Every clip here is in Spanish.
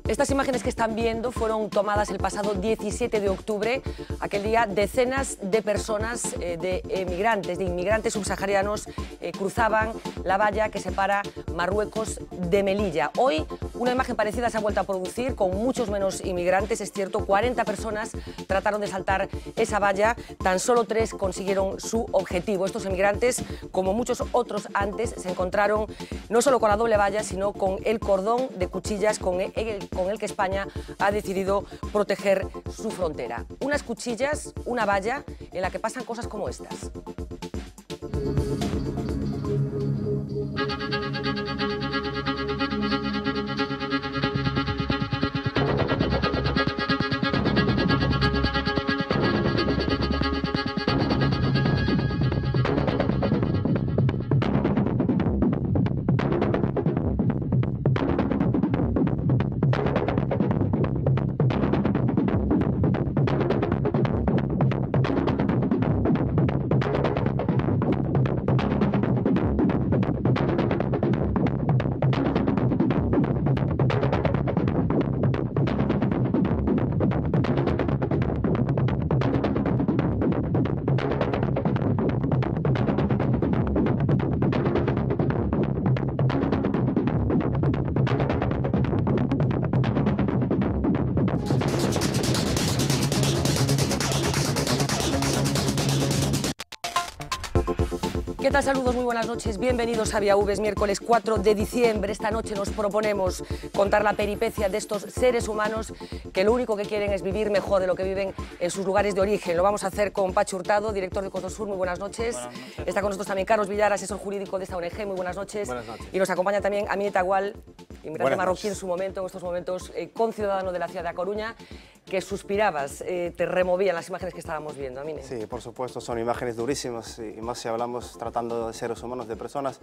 Estas imágenes que están viendo fueron tomadas el pasado 17 de octubre. Aquel día decenas de personas, de inmigrantes subsaharianos, cruzaban la valla que separa Marruecos de Melilla. Hoy una imagen parecida se ha vuelto a producir con muchos menos inmigrantes. Es cierto, 40 personas trataron de saltar esa valla, tan solo 3 consiguieron su objetivo. Estos inmigrantes, como muchos otros antes, se encontraron no solo con la doble valla, sino con el cordón de cuchillas con el que España ha decidido proteger su frontera. Unas cuchillas, una valla en la que pasan cosas como estas. ¿Qué tal? Saludos, muy buenas noches, bienvenidos a Vía V. Es miércoles 4 de diciembre. Esta noche nos proponemos contar la peripecia de estos seres humanos que lo único que quieren es vivir mejor de lo que viven en sus lugares de origen. Lo vamos a hacer con Pachi Hurtado, director de Codosur. Muy buenas noches. Buenas noches. Está con nosotros también Carlos Villar, asesor jurídico de esta ONG. Muy buenas noches. Buenas noches. Y nos acompaña también Amine Tagual, inmigrante marroquí en noches. su momento, en estos momentos, conciudadano de la ciudad de A Coruña, que suspirabas, te removían las imágenes que estábamos viendo, Amine. Sí, por supuesto, son imágenes durísimas y más si hablamos tratando de seres humanos, de personas.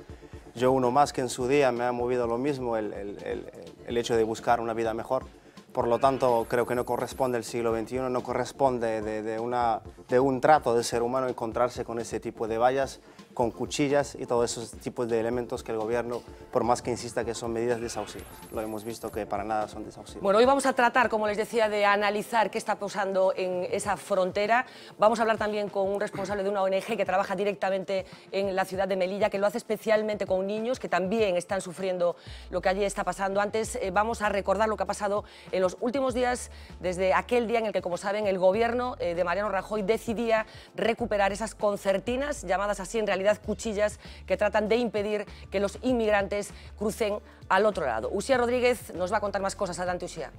Yo uno más que en su día me ha movido lo mismo, el hecho de buscar una vida mejor. Por lo tanto, creo que no corresponde al siglo XXI, no corresponde de un trato de ser humano encontrarse con ese tipo de vallas, con cuchillas y todos esos tipos de elementos que el gobierno, por más que insista que son medidas desausivas, lo hemos visto que para nada son desausivas. Bueno, hoy vamos a tratar, como les decía, de analizar qué está pasando en esa frontera. Vamos a hablar también con un responsable de una ONG que trabaja directamente en la ciudad de Melilla, que lo hace especialmente con niños que también están sufriendo lo que allí está pasando. Antes vamos a recordar lo que ha pasado en los últimos días, desde aquel día en el que, como saben, el gobierno de Mariano Rajoy decidía recuperar esas concertinas, llamadas así en realidad cuchillas, que tratan de impedir que los inmigrantes crucen al otro lado. Uxía Rodríguez nos va a contar más cosas. Adelante, Uxía.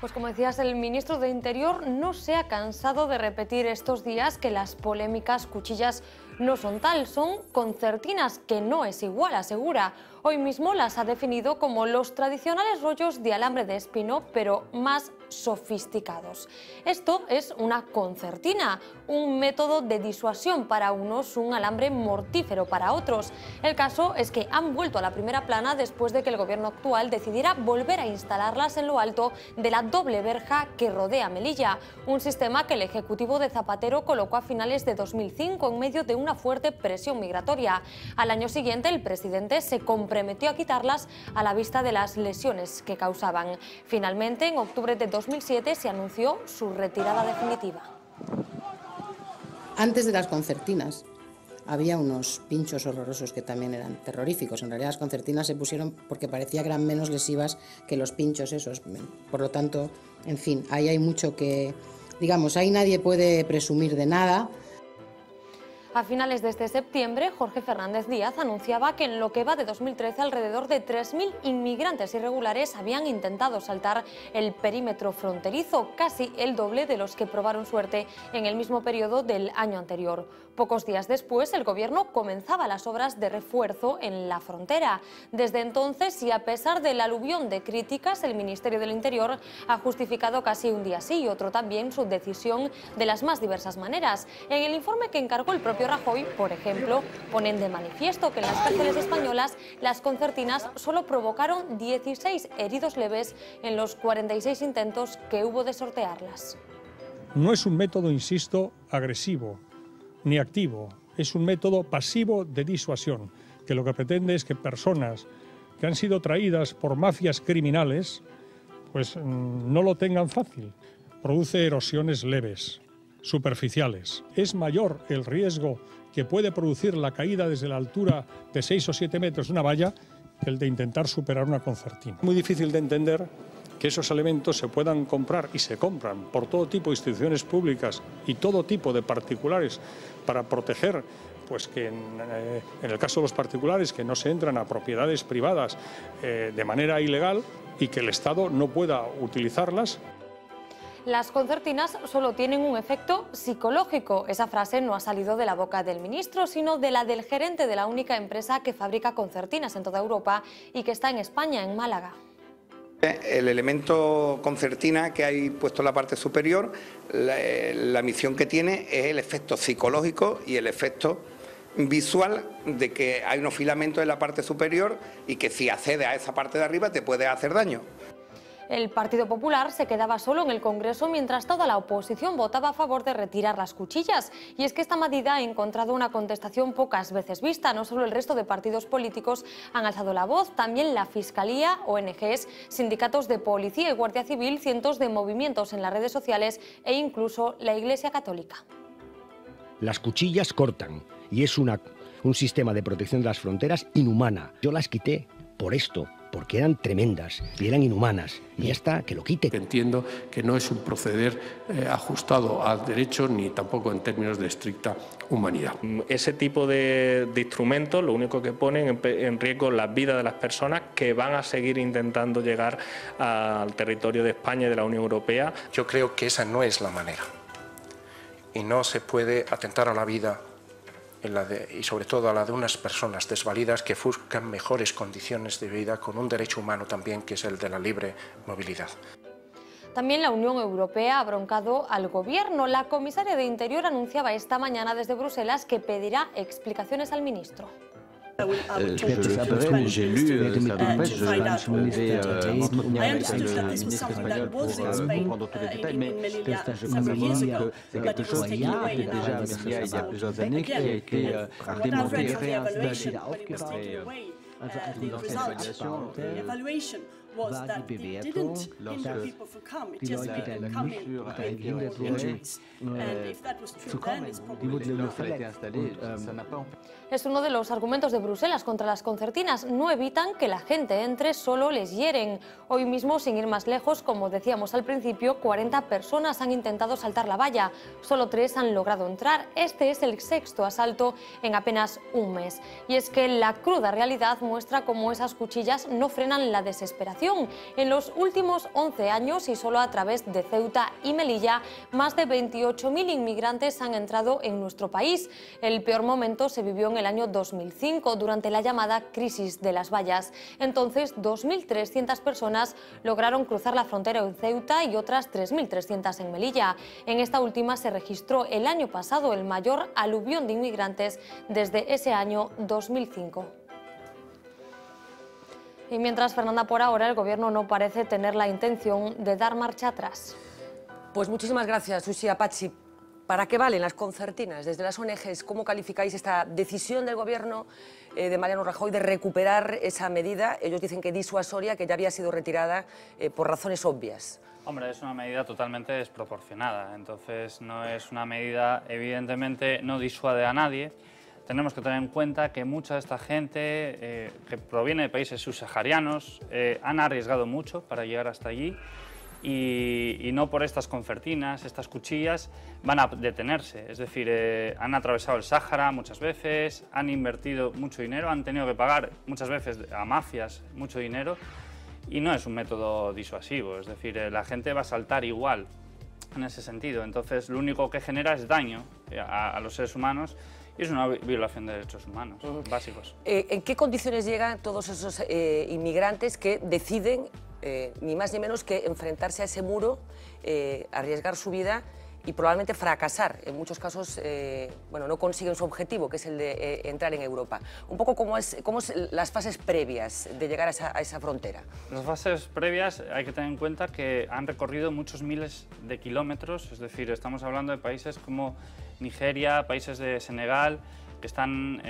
Pues como decías, el ministro de Interior no se ha cansado de repetir estos días que las polémicas cuchillas no son tal, son concertinas, que no es igual, asegura. Hoy mismo las ha definido como los tradicionales rollos de alambre de espino, pero más sofisticados. Esto es una concertina, un método de disuasión para unos, un alambre mortífero para otros. El caso es que han vuelto a la primera plana después de que el gobierno actual decidiera volver a instalarlas en lo alto de la doble verja que rodea Melilla, un sistema que el Ejecutivo de Zapatero colocó a finales de 2005 en medio de una fuerte presión migratoria. Al año siguiente, el presidente se comprometió a quitarlas a la vista de las lesiones que causaban. Finalmente, en octubre de 2007 se anunció su retirada definitiva. Antes de las concertinas había unos pinchos horrorosos que también eran terroríficos. En realidad las concertinas se pusieron porque parecía que eran menos lesivas que los pinchos esos. Por lo tanto, en fin, ahí hay mucho que, digamos, ahí nadie puede presumir de nada. A finales de este septiembre, Jorge Fernández Díaz anunciaba que en lo que va de 2013 alrededor de 3.000 inmigrantes irregulares habían intentado saltar el perímetro fronterizo, casi el doble de los que probaron suerte en el mismo periodo del año anterior. Pocos días después, el gobierno comenzaba las obras de refuerzo en la frontera. Desde entonces, y a pesar del aluvión de críticas, el Ministerio del Interior ha justificado casi un día sí y otro también su decisión de las más diversas maneras. En el informe que encargó el propio Rajoy, por ejemplo, ponen de manifiesto que en las cárceles españolas las concertinas solo provocaron 16 heridos leves en los 46 intentos que hubo de sortearlas. No es un método, insisto, agresivo ni activo, es un método pasivo de disuasión, que lo que pretende es que personas que han sido traídas por mafias criminales, pues no lo tengan fácil. Produce erosiones leves, superficiales. Es mayor el riesgo que puede producir la caída desde la altura de 6 o 7 metros de una valla que el de intentar superar una concertina. Muy difícil de entender que esos elementos se puedan comprar y se compran por todo tipo de instituciones públicas y todo tipo de particulares para proteger, pues que en el caso de los particulares, que no se entran a propiedades privadas de manera ilegal y que el Estado no pueda utilizarlas. Las concertinas solo tienen un efecto psicológico. Esa frase no ha salido de la boca del ministro, sino de la del gerente de la única empresa que fabrica concertinas en toda Europa y que está en España, en Málaga. El elemento concertina que hay puesto en la parte superior, la misión que tiene es el efecto psicológico y el efecto visual de que hay unos filamentos en la parte superior y que si accedes a esa parte de arriba te puede hacer daño. El Partido Popular se quedaba solo en el Congreso mientras toda la oposición votaba a favor de retirar las cuchillas. Y es que esta medida ha encontrado una contestación pocas veces vista. No solo el resto de partidos políticos han alzado la voz, también la Fiscalía, ONGs, sindicatos de policía y Guardia Civil, cientos de movimientos en las redes sociales e incluso la Iglesia Católica. Las cuchillas cortan y es un sistema de protección de las fronteras inhumana. Yo las quité por esto, porque eran tremendas y eran inhumanas, y ya está, que lo quite. Entiendo que no es un proceder ajustado al derecho ni tampoco en términos de estricta humanidad. Ese tipo de instrumentos lo único que ponen en riesgo las vidas de las personas que van a seguir intentando llegar al territorio de España y de la Unión Europea. Yo creo que esa no es la manera y no se puede atentar a la vida y sobre todo a la de unas personas desvalidas que buscan mejores condiciones de vida con un derecho humano también, que es el de la libre movilidad. También la Unión Europea ha broncado al gobierno. La comisaria de Interior anunciaba esta mañana desde Bruselas que pedirá explicaciones al ministro. J'ai lu sa dépêche, je vais m'entretenir avec le ministre espagnol pour comprendre tous les détails, mais je comprends que c'est quelque chose qui était déjà mené il y a plusieurs années, qui a été démonté, réinstallé. Was that it didn't hinder people from coming, just coming with injuries. And if that was true, then it's probably Es uno de los argumentos de Bruselas contra las concertinas. No evitan que la gente entre, solo les hieren. Hoy mismo, sin ir más lejos, como decíamos al principio, 40 personas han intentado saltar la valla. Solo 3 han logrado entrar. Este es el 6º asalto en apenas un mes. Y es que la cruda realidad muestra cómo esas cuchillas no frenan la desesperación. En los últimos 11 años y solo a través de Ceuta y Melilla, más de 28.000 inmigrantes han entrado en nuestro país. El peor momento se vivió en el año 2005, durante la llamada crisis de las vallas. Entonces, 2.300 personas lograron cruzar la frontera en Ceuta y otras 3.300 en Melilla. En esta última se registró el año pasado el mayor aluvión de inmigrantes desde ese año 2005. Y mientras, Fernanda, por ahora el Gobierno no parece tener la intención de dar marcha atrás. Pues muchísimas gracias, Susi Apache. ¿Para qué valen las concertinas? Desde las ONGs, ¿cómo calificáis esta decisión del Gobierno de Mariano Rajoy de recuperar esa medida? Ellos dicen que disuasoria, que ya había sido retirada por razones obvias. Hombre, es una medida totalmente desproporcionada. Entonces, no es una medida, evidentemente, no disuade a nadie. Tenemos que tener en cuenta que mucha de esta gente que proviene de países subsaharianos han arriesgado mucho para llegar hasta allí y no por estas concertinas, estas cuchillas, van a detenerse. Es decir, han atravesado el Sáhara muchas veces, han invertido mucho dinero, han tenido que pagar muchas veces a mafias mucho dinero y no es un método disuasivo. Es decir, la gente va a saltar igual. en ese sentido. Entonces, lo único que genera es daño a los seres humanos y es una violación de derechos humanos básicos. ¿En qué condiciones llegan todos esos inmigrantes que deciden, ni más ni menos que enfrentarse a ese muro, arriesgar su vida y probablemente fracasar? En muchos casos, bueno, no consiguen su objetivo, que es el de entrar en Europa. Un poco cómo es las fases previas de llegar a esa frontera. Las fases previas hay que tener en cuenta que han recorrido muchos miles de kilómetros, es decir, estamos hablando de países como Nigeria, países de Senegal, que están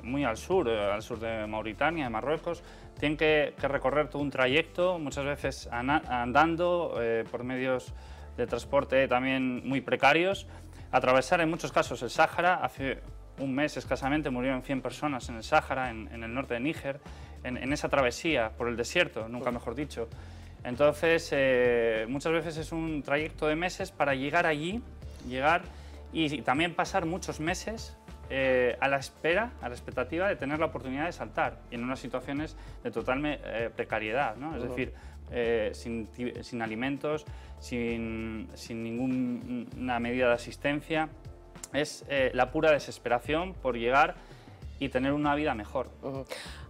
muy al sur de Mauritania, de Marruecos. Tienen que recorrer todo un trayecto, muchas veces andando, por medios de transporte también muy precarios, atravesar en muchos casos el Sáhara. Hace un mes escasamente murieron 100 personas en el Sáhara, en el norte de Níger, en esa travesía por el desierto, nunca mejor dicho. Entonces, muchas veces es un trayecto de meses para llegar allí, y también pasar muchos meses a la expectativa de tener la oportunidad de saltar, y en unas situaciones de total precariedad, ¿no? Es decir, sin alimentos, sin ninguna medida de asistencia. Es la pura desesperación por llegar y tener una vida mejor.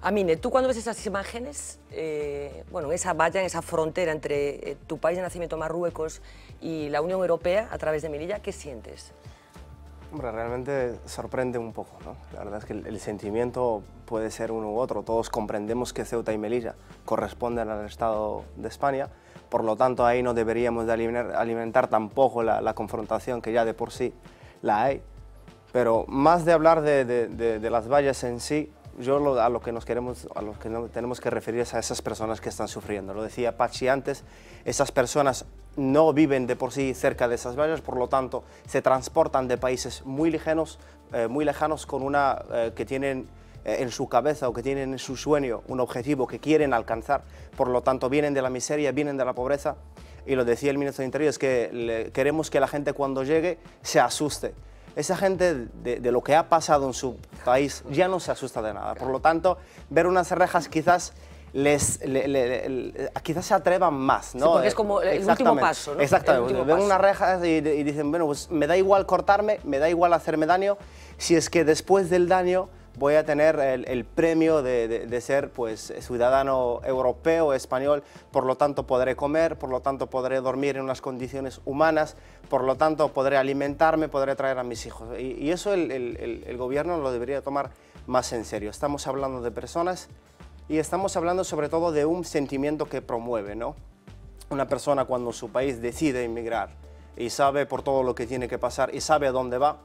Amine, tú cuando ves esas imágenes, bueno, esa valla, en esa frontera entre tu país de nacimiento, Marruecos, y la Unión Europea a través de Melilla, ¿qué sientes? Hombre, realmente sorprende un poco, ¿no? La verdad es que el sentimiento puede ser uno u otro. Todos comprendemos que Ceuta y Melilla corresponden al Estado de España, por lo tanto ahí no deberíamos de alimentar tampoco la confrontación que ya de por sí la hay. Pero más de hablar de las vallas en sí, yo a lo que tenemos que referir es a esas personas que están sufriendo. Lo decía Pachi antes, esas personas no viven de por sí cerca de esas vallas, por lo tanto se transportan de países muy lejanos con que tienen en su cabeza o que tienen en su sueño un objetivo que quieren alcanzar, por lo tanto vienen de la miseria, vienen de la pobreza, y lo decía el ministro de Interior, es que queremos que la gente cuando llegue se asuste. Esa gente de lo que ha pasado en su país ya no se asusta de nada, por lo tanto ver unas rejas quizás quizás se atrevan más, ¿no? Sí, porque es como el último paso, ¿no? Exactamente, ven unas rejas y dicen, bueno, pues me da igual cortarme, me da igual hacerme daño, si es que después del daño voy a tener el premio de ser pues, ciudadano europeo, español, por lo tanto podré comer, por lo tanto podré dormir en unas condiciones humanas, por lo tanto podré alimentarme, podré traer a mis hijos. Y eso el gobierno lo debería tomar más en serio. Estamos hablando de personas y estamos hablando sobre todo de un sentimiento que promueve, ¿no? Una persona cuando su país decide emigrar y sabe por todo lo que tiene que pasar y sabe a dónde va,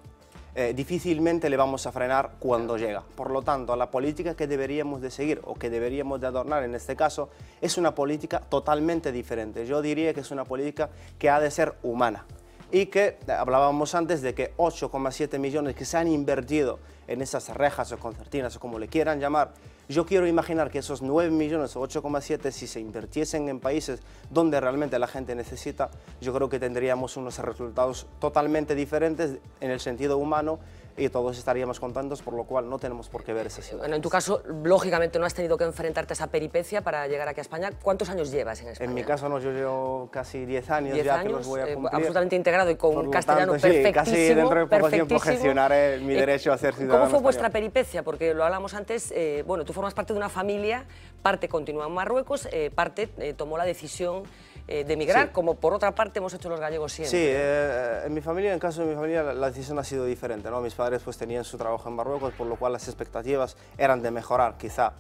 difícilmente le vamos a frenar cuando llega. Por lo tanto, la política que deberíamos de seguir o que deberíamos de adornar en este caso es una política totalmente diferente. Yo diría que es una política que ha de ser humana y que hablábamos antes de que 8,7 millones que se han invertido en esas rejas o concertinas o como le quieran llamar, yo quiero imaginar que esos 9 millones o 8,7 si se invirtiesen en países donde realmente la gente necesita, yo creo que tendríamos unos resultados totalmente diferentes en el sentido humano y todos estaríamos contentos, por lo cual no tenemos por qué ver esa situación. Bueno, en tu caso, lógicamente no has tenido que enfrentarte a esa peripecia para llegar aquí a España. ¿Cuántos años llevas en España? En mi caso no, yo llevo casi 10 años ya que los voy a cumplir. Absolutamente integrado y con un castellano tanto, perfectísimo. Sí, casi dentro de poco tiempo gestionaré mi derecho a ser ciudadano. ¿Cómo fue vuestra peripecia? Porque lo hablamos antes, bueno, tú formas parte de una familia, parte continúa en Marruecos, parte tomó la decisión de emigrar, sí, como por otra parte hemos hecho los gallegos siempre. Sí, en mi familia, en el caso de mi familia, la decisión ha sido diferente, ¿no? Mis padres pues tenían su trabajo en Marruecos, por lo cual las expectativas eran de mejorar, quizá.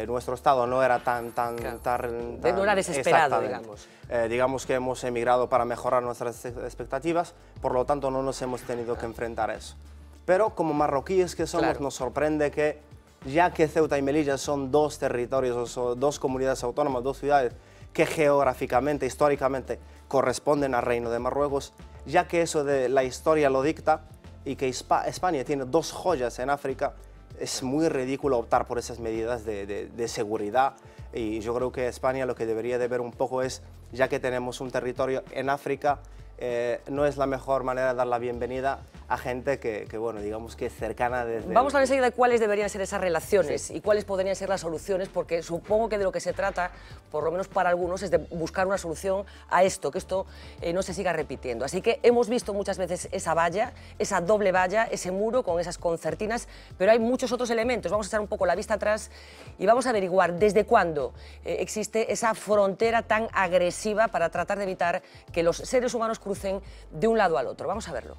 Nuestro estado no era no era desesperado, digamos. Digamos que hemos emigrado para mejorar nuestras expectativas, por lo tanto no nos hemos tenido que enfrentar a eso. Pero como marroquíes que somos, nos sorprende que, ya que Ceuta y Melilla son dos territorios, o dos comunidades autónomas, dos ciudades, que geográficamente, históricamente, corresponden al Reino de Marruecos, ya que eso de la historia lo dicta y que España tiene dos joyas en África, es muy ridículo optar por esas medidas de seguridad. Y yo creo que España lo que debería de ver un poco es, ya que tenemos un territorio en África, no es la mejor manera de dar la bienvenida a gente que, bueno, digamos que es cercana desde... Vamos a hablar enseguida de cuáles deberían ser esas relaciones y cuáles podrían ser las soluciones, porque supongo que de lo que se trata, por lo menos para algunos, es de buscar una solución a esto, que esto no se siga repitiendo. Así que hemos visto muchas veces esa valla, esa doble valla, ese muro con esas concertinas, pero hay muchos otros elementos. Vamos a echar un poco la vista atrás y vamos a averiguar desde cuándo existe esa frontera tan agresiva para tratar de evitar que los seres humanos crucen de un lado al otro. Vamos a verlo.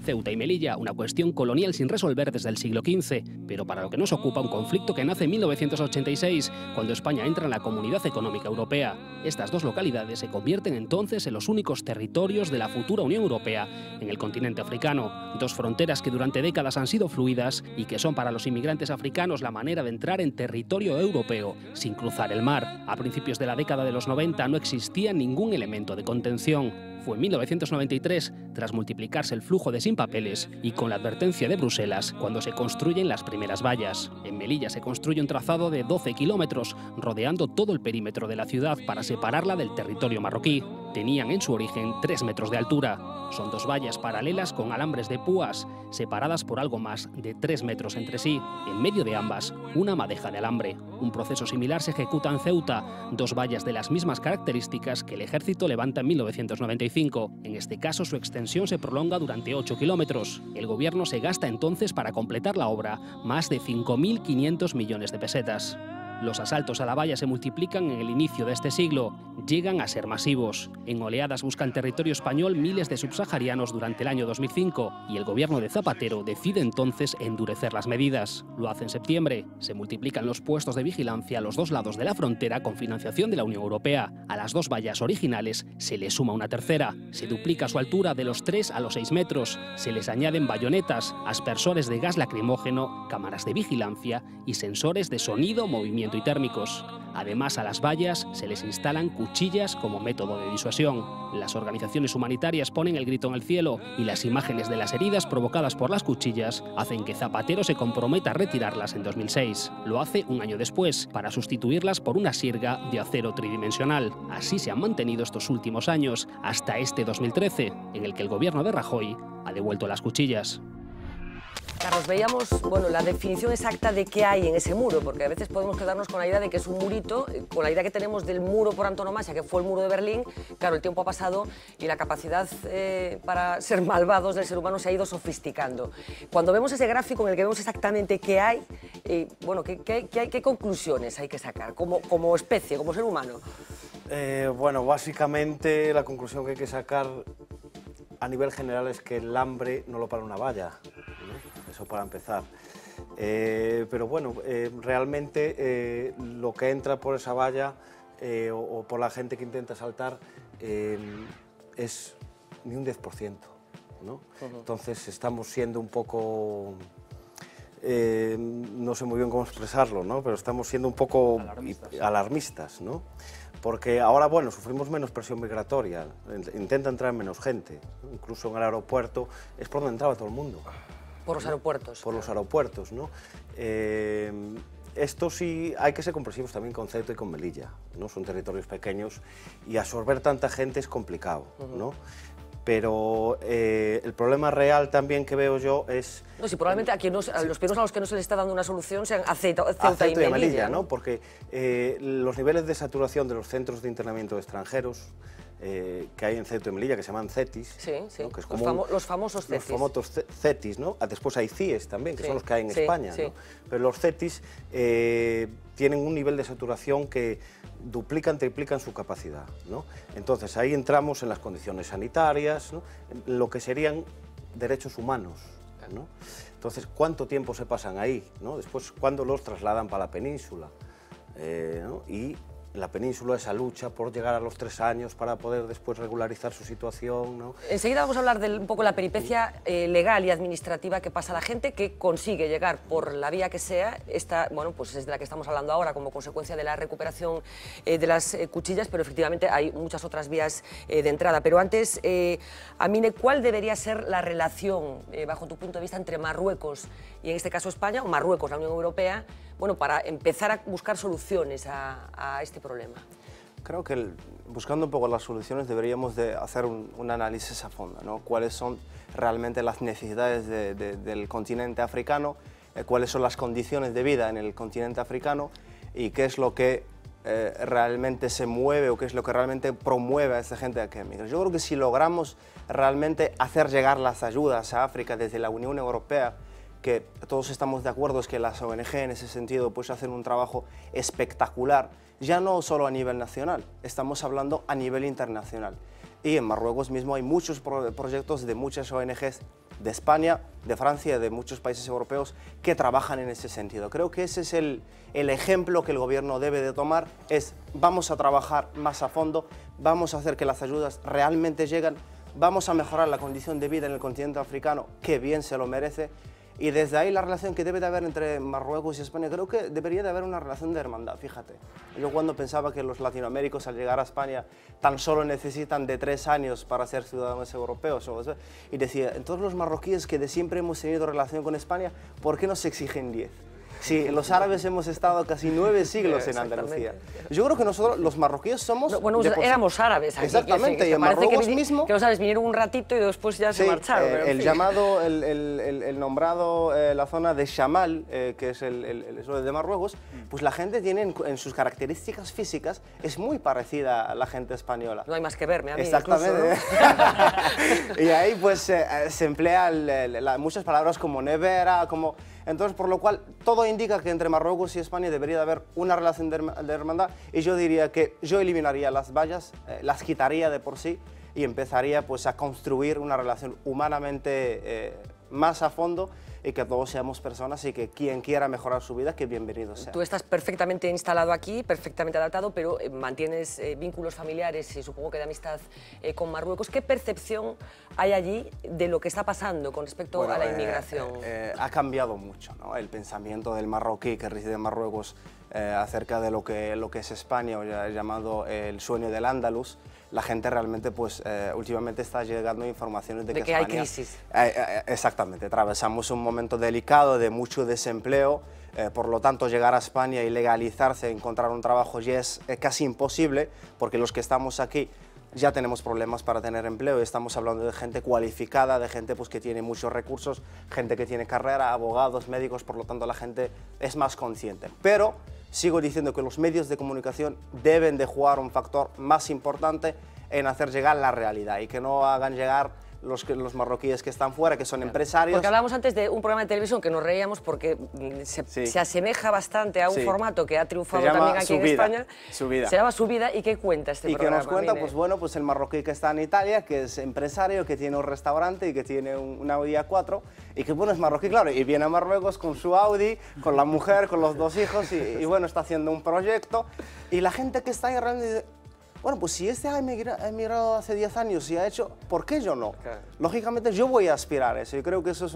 Ceuta y Melilla, una cuestión colonial sin resolver desde el siglo XV, pero para lo que nos ocupa un conflicto que nace en 1986, cuando España entra en la Comunidad Económica Europea. Estas dos localidades se convierten entonces en los únicos territorios de la futura Unión Europea en el continente africano. Dos fronteras que durante décadas han sido fluidas y que son para los inmigrantes africanos la manera de entrar en territorio europeo sin cruzar el mar. A principios de la década de los 90 no existía ningún elemento de contención. Fue en 1993, tras multiplicarse el flujo de sin papeles y con la advertencia de Bruselas, cuando se construyen las primeras vallas. En Melilla se construye un trazado de 12 kilómetros, rodeando todo el perímetro de la ciudad para separarla del territorio marroquí. Tenían en su origen 3 metros de altura. Son dos vallas paralelas con alambres de púas, separadas por algo más de 3 metros entre sí. En medio de ambas, una madeja de alambre. Un proceso similar se ejecuta en Ceuta, dos vallas de las mismas características que el ejército levanta en 1995. En este caso, su extensión se prolonga durante 8 kilómetros. El gobierno se gasta entonces para completar la obra más de 5.500 millones de pesetas. Los asaltos a la valla se multiplican en el inicio de este siglo, llegan a ser masivos. En oleadas buscan territorio español miles de subsaharianos durante el año 2005 y el gobierno de Zapatero decide entonces endurecer las medidas. Lo hace en septiembre. Se multiplican los puestos de vigilancia a los dos lados de la frontera con financiación de la Unión Europea. A las dos vallas originales se le suma una tercera. Se duplica su altura de los 3 a los 6 metros. Se les añaden bayonetas, aspersores de gas lacrimógeno, cámaras de vigilancia y sensores de sonido, movimiento y térmicos. Además, a las vallas se les instalan cuchillas como método de disuasión. Las organizaciones humanitarias ponen el grito en el cielo y las imágenes de las heridas provocadas por las cuchillas hacen que Zapatero se comprometa a retirarlas en 2006. Lo hace un año después, para sustituirlas por una sierga de acero tridimensional. Así se han mantenido estos últimos años, hasta este 2013, en el que el gobierno de Rajoy ha devuelto las cuchillas. Carlos, veíamos la definición exacta de qué hay en ese muro, porque a veces podemos quedarnos con la idea de que es un murito, con la idea que tenemos del muro por antonomasia, que fue el muro de Berlín. Claro, el tiempo ha pasado y la capacidad para ser malvados del ser humano se ha ido sofisticando. Cuando vemos ese gráfico en el que vemos exactamente qué hay, ¿qué conclusiones hay que sacar como especie, como ser humano? Bueno, básicamente la conclusión que hay que sacar a nivel general es que el hambre no lo para una valla, ¿no? Eso para empezar. Pero bueno, realmente lo que entra por esa valla o por la gente que intenta saltar es ni un 10%, ¿no? Entonces estamos siendo un poco... no sé muy bien cómo expresarlo, ¿no? Pero estamos siendo un poco alarmistas, ¿no? Porque ahora, bueno, sufrimos menos presión migratoria, intenta entrar menos gente, incluso en el aeropuerto es por donde entraba todo el mundo. Por los aeropuertos. Por los aeropuertos, ¿no? Esto sí hay que ser comprensivos también con Ceuta y con Melilla, ¿no? Son territorios pequeños y absorber tanta gente es complicado, ¿no? Pero el problema real también que veo yo es... No, si probablemente a los primeros a los que no se les está dando una solución sean a Ceuta y Melilla, ¿no? Porque los niveles de saturación de los centros de internamiento de extranjeros que hay en Ceuta y Melilla, que se llaman CETIs, ¿no? Que es como los famosos CETIs. Los famosos CETIs, ¿no? Después hay CIES también, que son los que hay en España, ¿no? Pero los CETIs tienen un nivel de saturación que duplican, triplican su capacidad, ¿no? Entonces ahí entramos en las condiciones sanitarias, ¿no? En lo que serían derechos humanos, ¿no? Entonces, ¿cuánto tiempo se pasan ahí, ¿no? Después, ¿cuándo los trasladan para la península? ¿No? Y la península, esa lucha por llegar a los 3 años para poder después regularizar su situación, ¿no? Enseguida vamos a hablar de un poco la peripecia legal y administrativa que pasa a la gente que consigue llegar por la vía que sea. Esta, bueno, pues es de la que estamos hablando ahora como consecuencia de la recuperación de las cuchillas, pero efectivamente hay muchas otras vías de entrada. Pero antes, Amine, ¿cuál debería ser la relación, bajo tu punto de vista, entre Marruecos y en este caso España, o Marruecos, la Unión Europea, bueno, para empezar a buscar soluciones a este problema? Creo que buscando un poco las soluciones deberíamos de hacer un análisis a fondo, ¿no? Cuáles son realmente las necesidades del continente africano, cuáles son las condiciones de vida en el continente africano y qué es lo que realmente se mueve o qué es lo que realmente promueve a esta gente a que emigre. Yo creo que si logramos realmente hacer llegar las ayudas a África desde la Unión Europea, que todos estamos de acuerdo es que las ONG en ese sentido pues hacen un trabajo espectacular, ya no solo a nivel nacional, estamos hablando a nivel internacional. Y en Marruecos mismo hay muchos proyectos de muchas ONGs de España, de Francia, de muchos países europeos que trabajan en ese sentido. Creo que ese es el ejemplo que el gobierno debe de tomar, es vamos a trabajar más a fondo, vamos a hacer que las ayudas realmente lleguen, vamos a mejorar la condición de vida en el continente africano, que bien se lo merece. Y desde ahí la relación que debe de haber entre Marruecos y España, creo que debería de haber una relación de hermandad, fíjate. Yo cuando pensaba que los latinoamericanos al llegar a España tan solo necesitan de 3 años para ser ciudadanos europeos, y decía, entonces los marroquíes que de siempre hemos tenido relación con España, ¿por qué nos exigen 10? Sí, los árabes hemos estado casi 9 siglos en Andalucía. Yo creo que nosotros, los marroquíes, somos... No, bueno, éramos árabes aquí. Exactamente, y en Marruecos mismo... Que los árabes vinieron un ratito y después ya se marcharon. El llamado, el nombrado, la zona de Chamal, que es el sur de Marruecos, pues la gente tiene en sus características físicas, es muy parecida a la gente española. No hay más que verme a mí. Exactamente. Incluso, ¿no? Y ahí pues se emplea muchas palabras como nevera, como... Entonces, por lo cual, todo indica que entre Marruecos y España debería de haber una relación de hermandad y yo diría que yo eliminaría las vallas, las quitaría de por sí y empezaría pues a construir una relación humanamente más a fondo y que todos seamos personas y que quien quiera mejorar su vida, que bienvenido sea. Tú estás perfectamente instalado aquí, perfectamente adaptado, pero mantienes vínculos familiares y supongo que de amistad con Marruecos. ¿Qué percepción hay allí de lo que está pasando con respecto a la inmigración? Ha cambiado mucho, ¿no? El pensamiento del marroquí que reside en Marruecos acerca de lo que es España, o ya llamado el sueño del Andaluz. La gente realmente, pues, últimamente está llegando informaciones de que España, hay crisis. Exactamente, atravesamos un momento delicado de mucho desempleo, por lo tanto llegar a España y legalizarse, encontrar un trabajo ya es casi imposible, porque los que estamos aquí ya tenemos problemas para tener empleo, estamos hablando de gente cualificada, de gente pues, que tiene muchos recursos, gente que tiene carrera, abogados, médicos, por lo tanto la gente es más consciente. Pero sigo diciendo que los medios de comunicación deben de jugar un factor más importante en hacer llegar la realidad y que no hagan llegar los marroquíes que están fuera, que son empresarios. Porque hablábamos antes de un programa de televisión que nos reíamos porque se asemeja bastante a un formato que ha triunfado también aquí en España. Subida. Se llama Subida. ¿Y qué cuenta este programa? Y que nos cuenta, pues bueno, pues el marroquí que está en Italia, que es empresario, que tiene un restaurante y que tiene un Audi A4 y que bueno, es marroquí, claro, y viene a Marruecos con su Audi, con la mujer, con los 2 hijos y bueno, está haciendo un proyecto y la gente que está ahí realmente dice, bueno, pues si este ha emigrado hace 10 años y ha hecho, ¿por qué yo no? Claro. Lógicamente yo voy a aspirar a eso. Yo creo que eso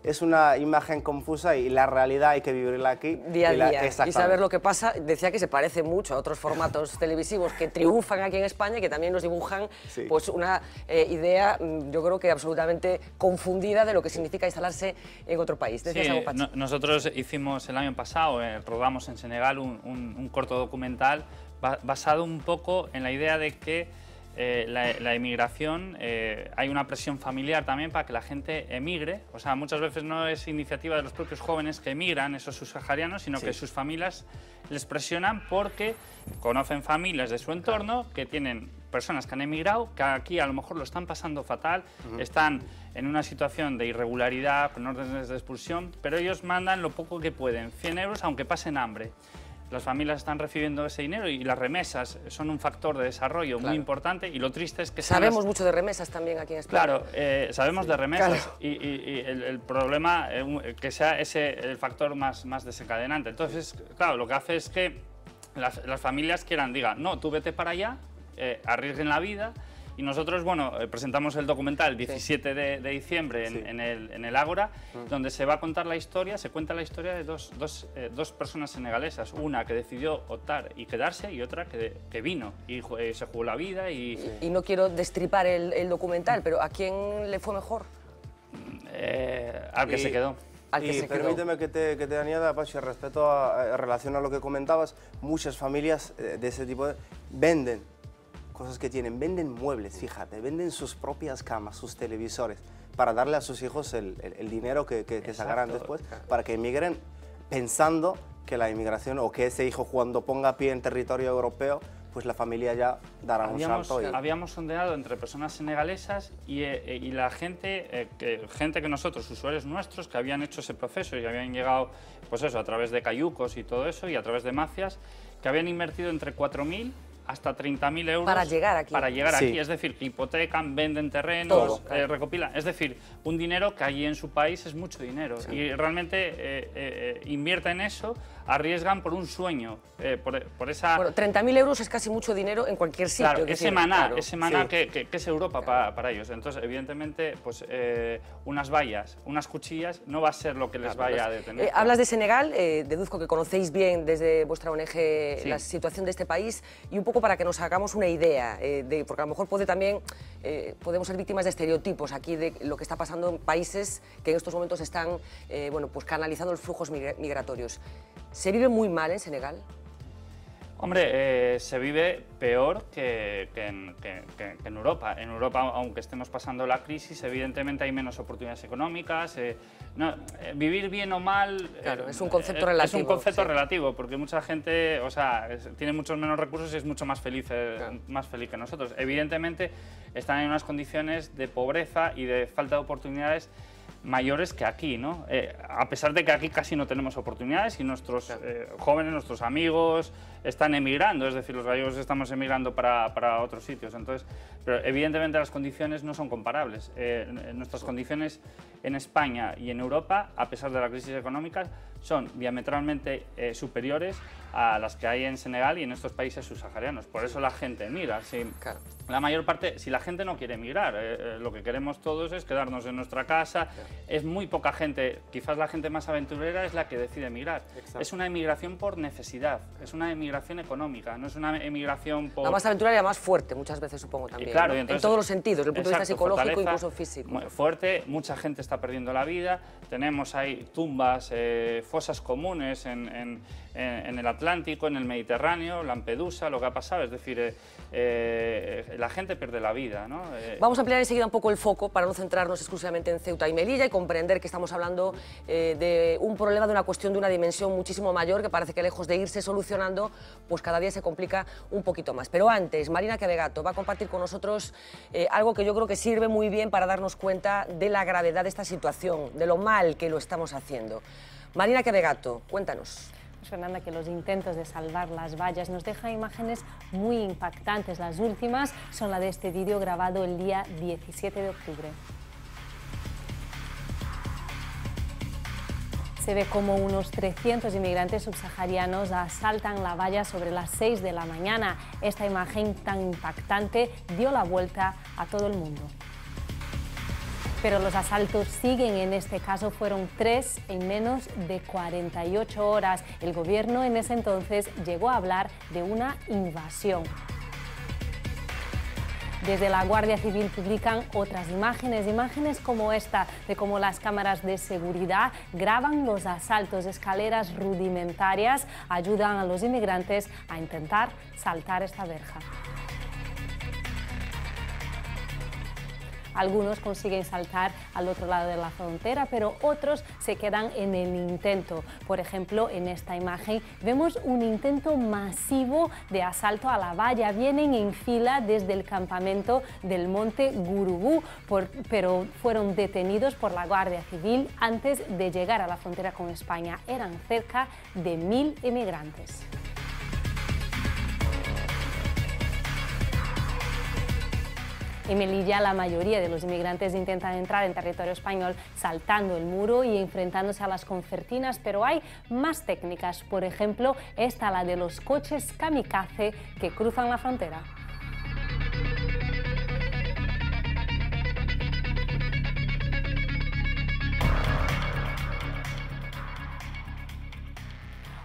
es una imagen confusa y la realidad hay que vivirla aquí. Día a día. Y saber lo que pasa. Decía que se parece mucho a otros formatos televisivos que triunfan aquí en España y que también nos dibujan pues una idea, yo creo que absolutamente confundida de lo que significa instalarse en otro país. Sí, nosotros hicimos el año pasado, rodamos en Senegal un corto documental basado un poco en la idea de que la emigración, hay una presión familiar también para que la gente emigre. O sea, muchas veces no es iniciativa de los propios jóvenes que emigran, esos subsaharianos, sino que sus familias les presionan porque conocen familias de su entorno que tienen personas que han emigrado, que aquí a lo mejor lo están pasando fatal, están en una situación de irregularidad, con órdenes de expulsión, pero ellos mandan lo poco que pueden, 100 euros aunque pasen hambre. Las familias están recibiendo ese dinero y las remesas son un factor de desarrollo muy importante y lo triste es que... Sabemos mucho de remesas también aquí en España. Claro, sabemos de remesas y el problema que sea ese el factor más desencadenante. Entonces, claro, lo que hace es que las familias digan, no, tú vete para allá, arriesguen la vida. Y nosotros, bueno, presentamos el documental el 17 de diciembre en el Ágora, donde se va a contar la historia, se cuenta la historia de dos personas senegalesas, una que decidió optar y quedarse y otra que vino y se jugó la vida. Y no quiero destripar el documental, pero ¿a quién le fue mejor? Al que se quedó. al que y se quedó. permíteme que te añada, Pachi, en relación a lo que comentabas, muchas familias de ese tipo venden cosas que tienen, venden muebles, fíjate, venden sus propias camas, sus televisores, para darle a sus hijos el dinero que sacarán después, para que emigren pensando que la inmigración o que ese hijo cuando ponga pie en territorio europeo, pues la familia ya dará un salto. Habíamos sondeado entre personas senegalesas y la gente que nosotros, usuarios nuestros, que habían hecho ese proceso y habían llegado, pues eso, a través de cayucos y todo eso, y a través de mafias, que habían invertido entre 4.000 hasta 30.000 euros para llegar aquí. Sí. Es decir, que hipotecan, venden terrenos, recopilan. Es decir, un dinero que allí en su país es mucho dinero. Sí. Y realmente invierten eso, arriesgan por un sueño, por esa... Bueno, 30.000 euros es casi mucho dinero en cualquier sitio. Claro, ese maná que es Europa para ellos. Entonces, evidentemente, pues unas vallas, unas cuchillas, no va a ser lo que les vaya a detener. Hablas de Senegal, deduzco que conocéis bien desde vuestra ONG la situación de este país, y un poco para que nos hagamos una idea, porque a lo mejor podemos ser víctimas de estereotipos aquí de lo que está pasando en países que en estos momentos están pues canalizando los flujos migratorios. ¿Se vive muy mal en Senegal? Hombre, se vive peor que en Europa. En Europa, aunque estemos pasando la crisis, evidentemente hay menos oportunidades económicas. Vivir bien o mal... Claro, es un concepto relativo. Es un concepto relativo, porque mucha gente, tiene muchos menos recursos y es mucho más feliz que nosotros. Evidentemente, están en unas condiciones de pobreza y de falta de oportunidades mayores que aquí, ¿no? A pesar de que aquí casi no tenemos oportunidades y nuestros jóvenes, nuestros amigos están emigrando, es decir, los gallegos estamos emigrando para otros sitios. Entonces, pero evidentemente las condiciones no son comparables. Nuestras condiciones en España y en Europa, a pesar de la crisis económica, son diametralmente superiores a las que hay en Senegal y en estos países subsaharianos. Por eso la gente emigra. La mayor parte, si la gente no quiere emigrar, lo que queremos todos es quedarnos en nuestra casa. Es muy poca gente, quizás la gente más aventurera es la que decide emigrar. Es una emigración por necesidad, es una emigración económica, no es una emigración por... La más aventurera y la más fuerte, muchas veces supongo también. Claro, ¿no? En todos los sentidos, desde el punto de vista psicológico, incluso físico. Fuerte, mucha gente está perdiendo la vida, tenemos ahí tumbas, fosas comunes en el Atlántico, en el Mediterráneo, Lampedusa, lo que ha pasado, es decir, la gente pierde la vida, ¿no? Vamos a ampliar enseguida un poco el foco para no centrarnos exclusivamente en Ceuta y Melilla y comprender que estamos hablando de un problema, de una cuestión de una dimensión muchísimo mayor que parece que lejos de irse solucionando, pues cada día se complica un poquito más. Pero antes, Marina Quevegato va a compartir con nosotros algo que yo creo que sirve muy bien para darnos cuenta de la gravedad de esta situación, de lo mal que lo estamos haciendo. Marina Quevegato, cuéntanos. Fernanda, que los intentos de salvar las vallas nos dejan imágenes muy impactantes. Las últimas son la de este vídeo grabado el día 17 de octubre. Se ve como unos 300 inmigrantes subsaharianos asaltan la valla sobre las 6 de la mañana. Esta imagen tan impactante dio la vuelta a todo el mundo. Pero los asaltos siguen, en este caso fueron 3 en menos de 48 horas. El gobierno en ese entonces llegó a hablar de una invasión. Desde la Guardia Civil publican otras imágenes como esta, de cómo las cámaras de seguridad graban los asaltos. Escaleras rudimentarias ayudan a los inmigrantes a intentar saltar esta verja. Algunos consiguen saltar al otro lado de la frontera, pero otros se quedan en el intento. Por ejemplo, en esta imagen vemos un intento masivo de asalto a la valla. Vienen en fila desde el campamento del Monte Gurugú, pero fueron detenidos por la Guardia Civil antes de llegar a la frontera con España. Eran cerca de 1000 inmigrantes. En Melilla, la mayoría de los inmigrantes intentan entrar en territorio español saltando el muro y enfrentándose a las concertinas, pero hay más técnicas. Por ejemplo, esta, la de los coches kamikaze que cruzan la frontera.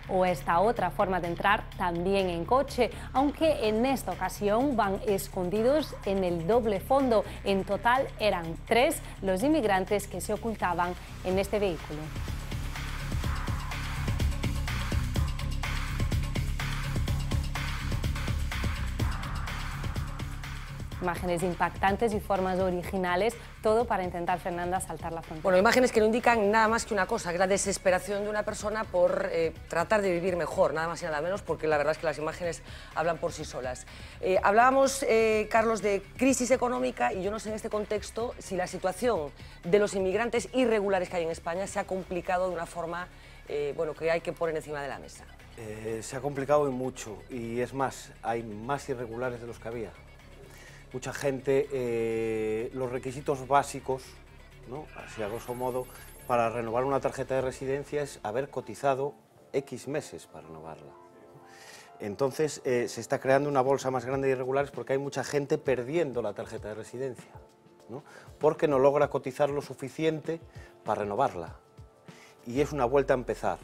O esta otra forma de entrar también en coche, aunque en esta ocasión van escondidos en el doble fondo. En total eran 3 los inmigrantes que se ocultaban en este vehículo. Imágenes impactantes y formas originales, todo para intentar, Fernanda, saltar la frontera. Bueno, imágenes que no indican nada más que una cosa, que es la desesperación de una persona por tratar de vivir mejor, nada más y nada menos, porque la verdad es que las imágenes hablan por sí solas. Hablábamos, Carlos, de crisis económica y yo no sé en este contexto si la situación de los inmigrantes irregulares que hay en España se ha complicado de una forma bueno, que hay que poner encima de la mesa. Se ha complicado y mucho, y es más, hay más irregulares de los que había. Mucha gente, los requisitos básicos, ¿no?, así a grosso modo, para renovar una tarjeta de residencia es haber cotizado X meses para renovarla. Entonces se está creando una bolsa más grande de irregulares porque hay mucha gente perdiendo la tarjeta de residencia, ¿no?, porque no logra cotizar lo suficiente para renovarla. Y es una vuelta a empezar.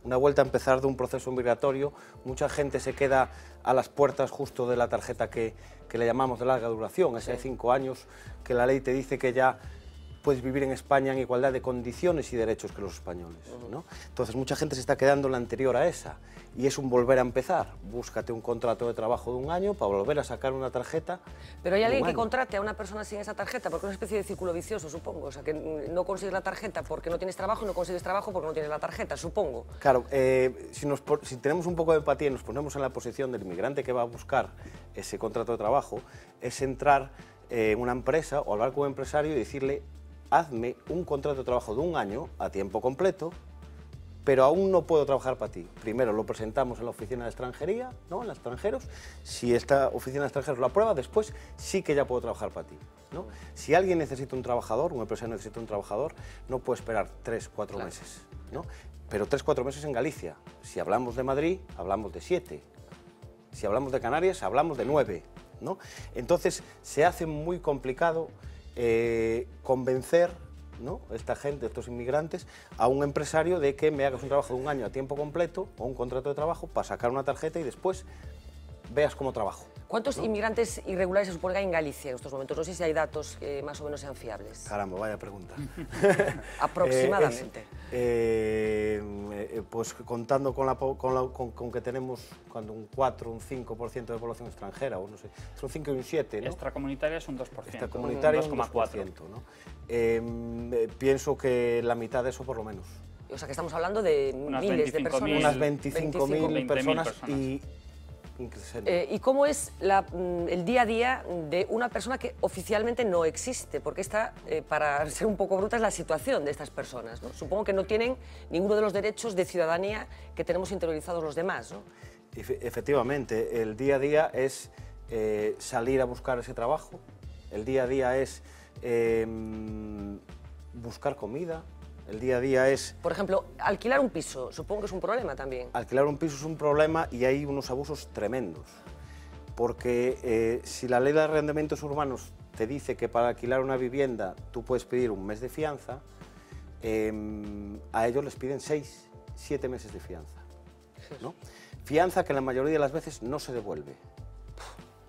Una vuelta a empezar de un proceso migratorio. Mucha gente se queda a las puertas justo de la tarjeta que le llamamos de larga duración, esa de 5 años, que la ley te dice que ya puedes vivir en España en igualdad de condiciones y derechos que los españoles, ¿no? Entonces mucha gente se está quedando en la anterior a esa, y es un volver a empezar. Búscate un contrato de trabajo de 1 año para volver a sacar una tarjeta. Pero hay alguien que contrate a una persona sin esa tarjeta, porque es una especie de círculo vicioso, supongo. O sea, que no consigues la tarjeta porque no tienes trabajo y no consigues trabajo porque no tienes la tarjeta, supongo. Claro, si tenemos un poco de empatía y nos ponemos en la posición del inmigrante que va a buscar ese contrato de trabajo, es entrar en una empresa o hablar con un empresario y decirle: hazme un contrato de trabajo de 1 año a tiempo completo, pero aún no puedo trabajar para ti. Primero lo presentamos en la oficina de extranjería, ¿no?, en los extranjeros. Si esta oficina de extranjeros lo aprueba, después sí que ya puedo trabajar para ti, ¿no? Si alguien necesita un trabajador, un empresario necesita un trabajador, no puede esperar 3 o 4 meses, ¿no? Pero 3 o 4 meses en Galicia. Si hablamos de Madrid, hablamos de 7. Si hablamos de Canarias, hablamos de 9, ¿no? Entonces se hace muy complicado convencer, ¿no?, esta gente, estos inmigrantes, a un empresario de que me hagas un trabajo de 1 año a tiempo completo o un contrato de trabajo para sacar una tarjeta y después veas cómo trabajo. ¿Cuántos inmigrantes irregulares se supone que hay en Galicia en estos momentos? No sé si hay datos que más o menos sean fiables. Caramba, vaya pregunta. Aproximadamente. Pues contando con que tenemos cuando un 4 o un 5% de población extranjera, o no sé, es un 5 y un 7, ¿no? Extracomunitaria es un 2%. Extracomunitaria un 2%, ¿no? Pienso que la mitad de eso por lo menos. O sea que estamos hablando de miles de personas. Unas 25.000 personas y... ¿Y cómo es el día a día de una persona que oficialmente no existe? Porque esta, para ser un poco bruta, es la situación de estas personas, ¿no? Supongo que no tienen ninguno de los derechos de ciudadanía que tenemos interiorizados los demás, ¿no? Efectivamente, el día a día es salir a buscar ese trabajo, el día a día es buscar comida. El día a día es... Por ejemplo, alquilar un piso, supongo que es un problema también. Alquilar un piso es un problema y hay unos abusos tremendos. Porque si la ley de arrendamientos urbanos te dice que para alquilar una vivienda tú puedes pedir 1 mes de fianza, a ellos les piden 6, 7 meses de fianza, ¿no? Fianza que la mayoría de las veces no se devuelve,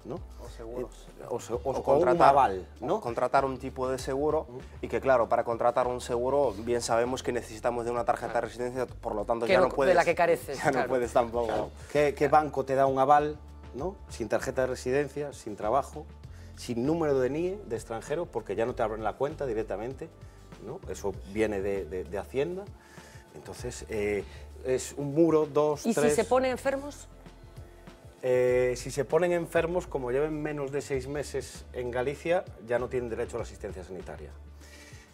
¿no? O seguros. O contratar, un aval, ¿no? Contratar un tipo de seguro y que, claro, para contratar un seguro bien sabemos que necesitamos de una tarjeta de residencia, por lo tanto ya no puedes... De la que careces, ya no puedes tampoco. Claro. ¿Qué banco te da un aval, ¿no?, sin tarjeta de residencia, sin trabajo, sin número de NIE de extranjero, porque ya no te abren la cuenta directamente, ¿no? Eso viene de Hacienda. Entonces, es un muro, 2, 3... ¿Y si se ponen enfermos? Si se ponen enfermos, como lleven menos de 6 meses en Galicia, ya no tienen derecho a la asistencia sanitaria.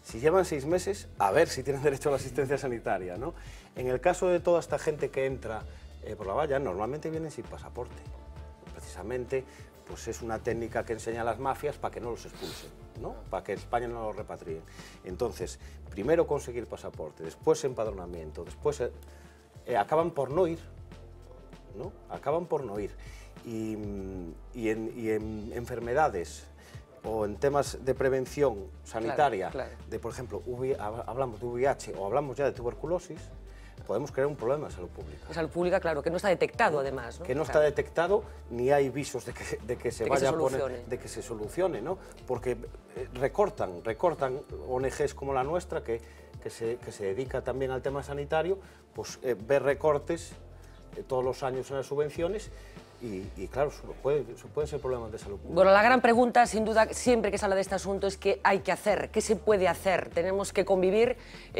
Si llevan 6 meses, a ver si tienen derecho a la asistencia sanitaria, ¿no? En el caso de toda esta gente que entra por la valla, normalmente vienen sin pasaporte. Precisamente, pues es una técnica que enseñan las mafias para que no los expulsen, ¿no?, para que España no los repatrien. Entonces, primero conseguir pasaporte, después empadronamiento, después acaban por no ir, ¿no? Acaban por no ir. Y en enfermedades o en temas de prevención sanitaria, claro. De, por ejemplo, hablamos de VIH o hablamos ya de tuberculosis, podemos crear un problema de salud pública. De salud pública, claro, que no está detectado además, ¿no? Que no está detectado, ni hay visos de que se vaya a poner, de que se solucione, ¿no? Porque recortan ONGs como la nuestra, que se dedica también al tema sanitario, pues ve recortes todos los años en las subvenciones Y claro, pueden ser problemas de salud pública. Bueno, la gran pregunta, sin duda, siempre que se habla de este asunto es qué hay que hacer, qué se puede hacer. Tenemos que convivir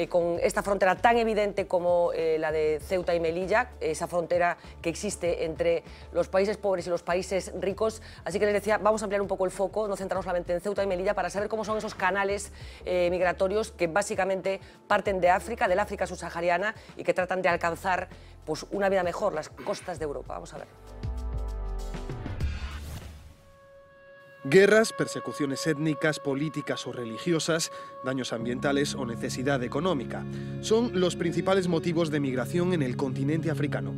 con esta frontera tan evidente como la de Ceuta y Melilla, esa frontera que existe entre los países pobres y los países ricos. Así que les decía, vamos a ampliar un poco el foco, no centrarnos solamente en Ceuta y Melilla, para saber cómo son esos canales migratorios que básicamente parten de África, del África subsahariana, y que tratan de alcanzar pues, una vida mejor, las costas de Europa. Vamos a ver. Guerras, persecuciones étnicas, políticas o religiosas, daños ambientales o necesidad económica son los principales motivos de migración en el continente africano.